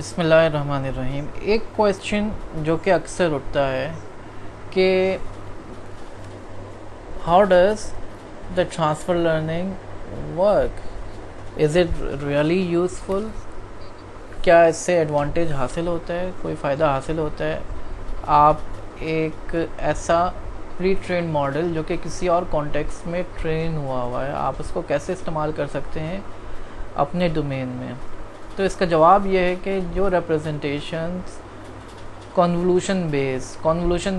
बिस्मिल्लाहिर्रहमानिर्रहीम। एक क्वेश्चन जो कि अक्सर उठता है कि how does the transfer learning work, is it really useful, क्या इससे एडवांटेज हासिल होता है, कोई फ़ायदा हासिल होता है। आप एक ऐसा प्री ट्रेन मॉडल जो कि किसी और कॉन्टेक्स्ट में ट्रेन हुआ है, आप उसको कैसे इस्तेमाल कर सकते हैं अपने डोमेन में। तो इसका जवाब यह है कि जो रिप्रेजेंटेशंस कॉन्वोल्यूशन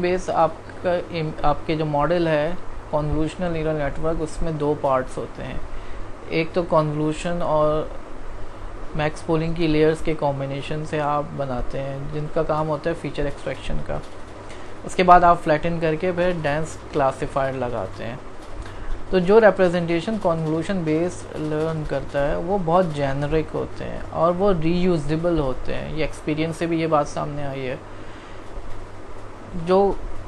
बेस आपके जो मॉडल है कॉन्वोल्यूशनल न्यूरल नेटवर्क, उसमें दो पार्ट्स होते हैं। एक तो कॉन्वोल्यूशन और मैक्स पोलिंग की लेयर्स के कॉम्बिनेशन से आप बनाते हैं, जिनका काम होता है फीचर एक्सट्रैक्शन का। उसके बाद आप फ्लैटन करके फिर डेंस क्लासिफायर लगाते हैं। तो जो रिप्रेजेंटेशन कॉन्वोल्यूशन बेस लर्न करता है वो बहुत जेनरिक होते हैं और वो रीयूजेबल होते हैं। ये एक्सपीरियंस से भी ये बात सामने आई है। जो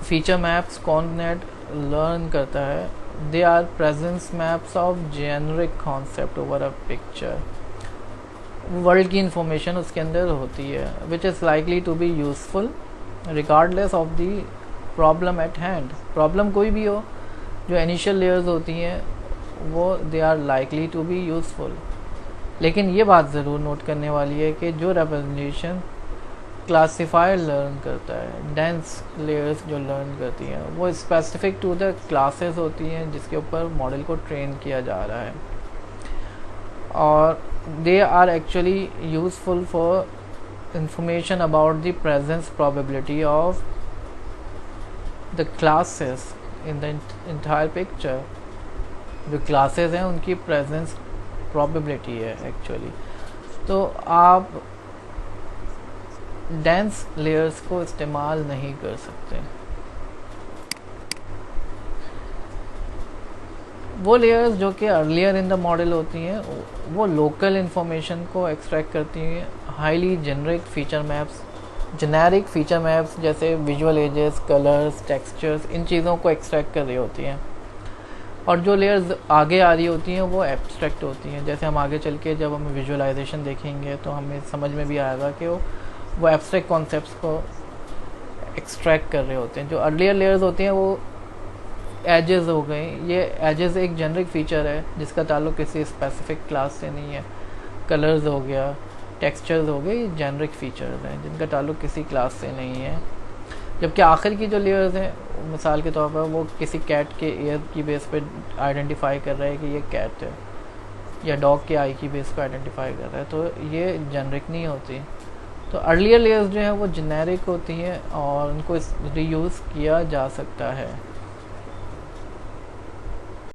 फीचर मैप्स कॉन्नेट लर्न करता है, they are presence maps of generic concept over a picture. World की इंफॉर्मेशन उसके अंदर होती है which is likely to be useful regardless of the problem at hand. Problem कोई भी हो, जो इनिशियल लेयर्स होती हैं वो they are likely to be useful. लेकिन ये बात ज़रूर नोट करने वाली है कि जो रिप्रेजेंटेशन क्लासिफायर लर्न करता है, डेंस लेयर्स जो लर्न करती हैं, वो स्पेसिफिक टू द क्लासेस होती हैं जिसके ऊपर मॉडल को ट्रेन किया जा रहा है, और they are actually useful for information about the presence probability of the classes in the entire picture. जो क्लासेस हैं उनकी प्रेजेंस प्रोबेबिलिटी है एक्चुअली। तो आप डेंस लेयर्स को इस्तेमाल नहीं कर सकते। वो लेयर्स जो कि अर्लियर इन द मॉडल होती हैं वो लोकल इंफॉर्मेशन को एक्सट्रैक्ट करती हैं। Highly generic feature maps, generic feature maps जैसे विजुअल एजेस, कलर्स, टेक्सचर्स, इन चीज़ों को एक्सट्रैक्ट कर रही होती हैं। और जो लेयर्स आगे आ रही होती हैं वो एब्स्ट्रैक्ट होती हैं। जैसे हम आगे चल के जब हम विजुअलाइजेशन देखेंगे तो हमें समझ में भी आएगा कि वो एब्स्ट्रैक्ट कॉन्सेप्ट्स को एक्सट्रैक्ट कर रहे होते हैं। जो अर्लियर लेयर्स होती हैं वो एजेस हो गई। ये एजेस एक जेनरिक फीचर है जिसका ताल्लुक किसी स्पेसिफिक क्लास से नहीं है। कलर्स हो गया, टेक्सचर्स हो गए, जेनरिक फीचर्स हैं जिनका ताल्लुक किसी क्लास से नहीं है। जबकि आखिर की जो लेयर्स हैं, मिसाल के तौर पर वो किसी कैट के ईयर की बेस पे आइडेंटिफाई कर रहा है कि ये कैट है, या डॉग के आई की बेस पे आइडेंटिफाई कर रहा है, तो ये जेनरिक नहीं होती। तो अर्लियर लेयर्स जो हैं वो जेनेरिक होती हैं और उनको रीयूज़ किया जा सकता है।